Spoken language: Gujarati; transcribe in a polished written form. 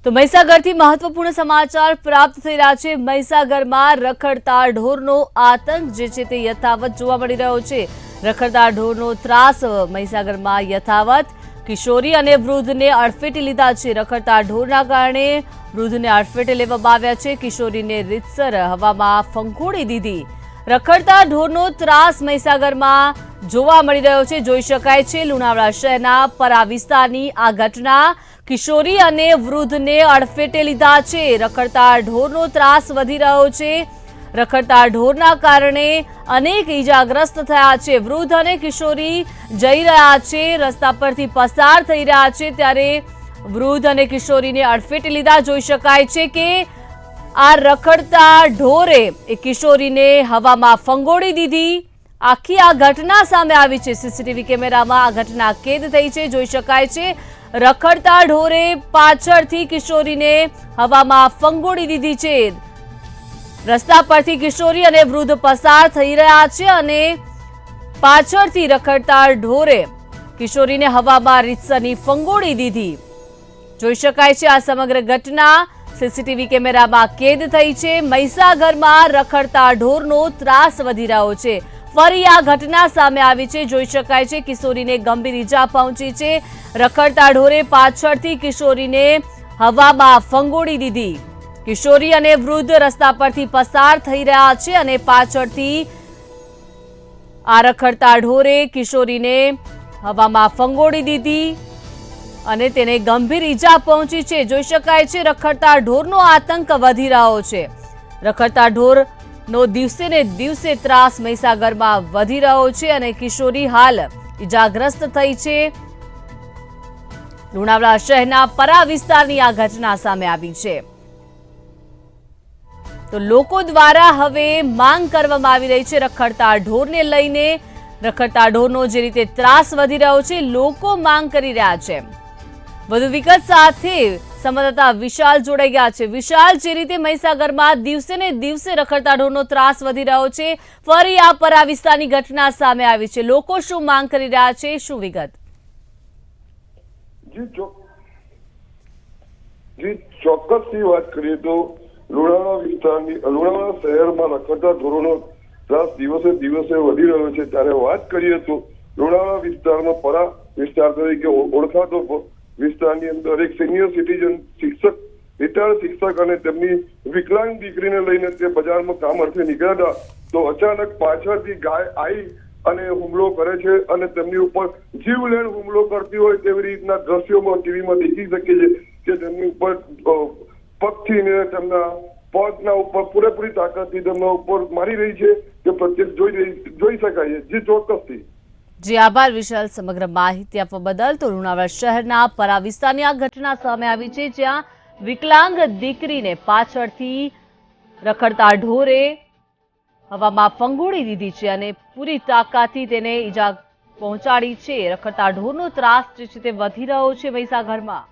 તો મહીસાગરથી મહત્વપૂર્ણ સમાચાર પ્રાપ્ત થઈ રહ્યા છે। મહીસાગરમાં રખડતા ઢોરનો આતંક જે છે તે યથાવત જોવા મળી રહ્યો છે। રખડતા ઢોરનો ત્રાસ મહીસાગરમાં યથાવત। કિશોરી અને વૃદ્ધને અડફેટે લીધા છે। રખડતા ઢોરના કારણે વૃદ્ધને અડફેટે લેવામાં આવ્યા છે। કિશોરીને રીતસર હવામાં ફંખોળી દીધી। રખડતા ઢોરનો ત્રાસ મહીસાગરમાં જોવા મળી રહ્યો છે। જોઈ શકાય છે લુણાવાડા શહેરના પરા વિસ્તારની આ ઘટના। કિશોરી અને વૃદ્ધને અડફેટે લીધા છે। રખડતા ઢોરનો ત્રાસ વધી રહ્યો છે। રખડતા ઢોરના કારણે અનેક ઈજાગ્રસ્ત થયા છે। વૃદ્ધ અને કિશોરી જઈ રહ્યા છે, રસ્તા પરથી પસાર થઈ રહ્યા છે, ત્યારે વૃદ્ધ અને કિશોરીને અડફેટે લીધા। જોઈ શકાય છે કે આ રખડતા ઢોરે એ કિશોરીને હવામાં ફંગોળી દીધી। આખી આ ઘટના સામે આવી છે। સીસીટીવી કેમેરામાં આ ઘટના કેદ થઈ છે। જોઈ શકાય છે રખડતા ઢોરે પાછળથી કિશોરીને હવામાં ફંગોળી દીધી છે। રસ્તા પરથી કિશોરી અને વૃદ્ધ પસાર થઈ રહ્યા છે અને પાછળથી રખડતા ઢોરે કિશોરીને હવામાં રીતસરની ફંગોળી દીધી। જોઈ શકાય છે આ સમગ્ર ઘટના સીસીટીવી કેમેરામાં કેદ થઈ છે। મહીસાગરમાં રખડતા ઢોરનો ત્રાસ વધી રહ્યો છે। ફરી આ ઘટના સામે આવી છે। જોઈ શકાય છે કિશોરીને ગંભીર ઈજા પહોંચી છે। રખડતા ઢોરે પાછળથી કિશોરીને હવામાં ફંગોળી દીધી। કિશોરી અને વૃદ્ધ રસ્તા પરથી પસાર થઈ રહ્યા છે અને પાછળથી આ રખડતા ઢોરે કિશોરીને હવામાં ફંગોળી દીધી અને તેને ગંભીર ઈજા પહોંચી છે। જોઈ શકાય છે રખડતા ઢોરનો આતંક વધી રહ્યો છે। રખડતા ઢોરનો દિવસે ને દિવસે ત્રાસ મહીસાગરમાં વધી રહ્યો છે અને કિશોરી હાલ ઈજાગ્રસ્ત થઈ છે। લુણાવાડા શહેરના પરા વિસ્તારની આ ઘટના સામે આવી છે। તો લોકો દ્વારા હવે માંગ કરવામાં આવી રહી છે રખડતા ઢોરને લઈને। રખડતા ઢોરનો જે રીતે ત્રાસ વધી રહ્યો છે, લોકો માંગ કરી રહ્યા છે। વધુ વિગત સાથે સંવાદદાતા વિશાલ જોડાઈ ગયા છે। વિશાલ, જે રીતે મહીસાગરમાં દિવસે ને દિવસે રખડતા ઢોરનો ત્રાસ વધી રહ્યો છે, ફરી આ પરા વિસ્તારની ઘટના સામે આવી છે, લોકો શું માંગ કરી રહ્યા છે, શું વિગત? ચોક્કસથી વાત કરીએ તો લુણાવાડા શહેરમાં રખડતા ઢોરોનો ત્રાસ દિવસે દિવસે વધી રહ્યો છે। ત્યારે વાત કરીએ તો લુણાવાડા વિસ્તારમાં પરા વિસ્તાર તરીકે ઓળખાતો વિસ્તારની અંદર એક સિનિયર સિટીઝન શિક્ષક, રિટાયર્ડ શિક્ષક અને તેમની વિકલાંગ દીકરીને લઈને તે બજારમાં કામ અર્થે નીકળ્યા હતા તો અચાનક પાછળથી ગાય આવી અને હુમલો કરે છે અને તેમની ઉપર જીવલેણ હુમલો કરતી હોય તેવી રીતના દ્રશ્યોમાં ટીવીમાં દેખી શકીએ છીએ કે તેમની ઉપર પગથી ને તેમના પગના ઉપર પૂરેપૂરી તાકાતથી તેમના ઉપર મારી રહી છે તે પ્રત્યક્ષ જોઈ શકાય છે। ચોક્કસથી જી આભાર વિશાલ સમગ્ર માહિતી આપવા બદલ। તો લુણાવાડા શહેરના પરા વિસ્તારની આ ઘટના સામે આવી છે, જ્યાં વિકલાંગ દીકરીને પાછળથી રખડતા ઢોરે હવામાં ફંગોળી દીધી છે અને પૂરી તાકાતથી તેને ઈજા પહોંચાડી છે। રખડતા ઢોરનો ત્રાસ જે છે તે વધી રહ્યો છે મહીસાગરમાં।